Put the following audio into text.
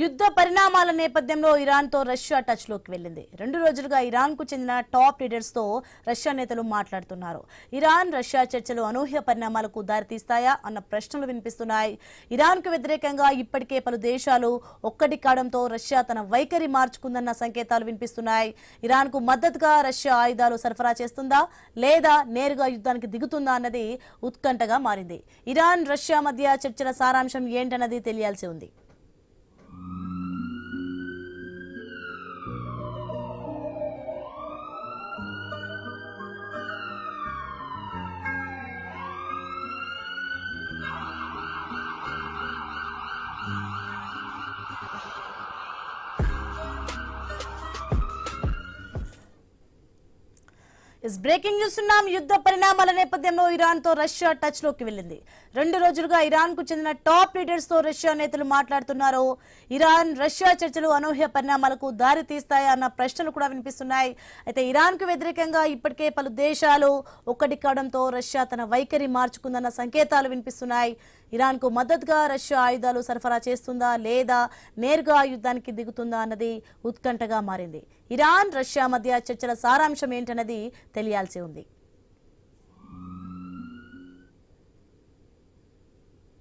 యుద్ధ పరిణామాల నేపథ్యంలో ఇరాన్తో రష్యా టచ్లోకి వెళ్ళింది. 2 రోజులుగా ఇరాన్కు చెందిన టాప్ లీడర్స్తో రష్యా నేతలు మాట్లాడుతున్నారు. ఇరాన్ రష్యా చర్చలు అనూహ్య పరిణామాలకు దారితీస్తాయా అన్న ప్రశ్నలు వినిపిస్తున్నాయి. ఇరాన్కు వ్యతిరేకంగా ఇప్పటికే పలు దేశాలు ఒక్కటి కావడంతో రష్యా తన వైఖరి మార్చుకుందన్న సంకేతాలు వినిపిస్తున్నాయి. ఇరాన్కు మద్దతుగా రష్యా ఆయుధాలు సరఫరా చేస్తుందా లేదా నేరుగా యుద్ధానికి దిగుతుందా అన్నది ఉత్కంఠగా మారింది. ఇరాన్ రష్యా మధ్య చర్చల సారాంశం ఏంటన్నది తెలియాల్సి ఉంది. బ్రేకింగ్ న్యూస్ ఉన్నాం. యుద్ధ పరిణామాల నేపథ్యంలో ఇరాన్తో రష్యా టచ్ లోకి వెళ్ళింది. 2 రోజులుగా ఇరాన్కు చెందిన టాప్ లీడర్స్ తో రష్యా నేతలు మాట్లాడుతున్నారు. ఇరాన్ రష్యా చర్చలు అనూహ్య పరిణామాలకు దారి తీస్తాయా అన్న ప్రశ్నలు కూడా వినిపిస్తున్నాయి. అయితే ఇరాన్కు వ్యతిరేకంగా ఇప్పటికే పలు దేశాలు ఒక్కటి కావడంతో రష్యా తన వైఖరి మార్చుకుందన్న సంకేతాలు వినిపిస్తున్నాయి. ఇరాన్కు మద్దతుగా రష్యా ఆయుధాలు సరఫరా చేస్తుందా లేదా నేరుగా యుద్ధానికి దిగుతుందా అన్నది ఉత్కంఠగా మారింది. ఇరాన్ రష్యా మధ్య చర్చల సారాంశం ఏంటన్నది తెలియాల్సి ఉంది.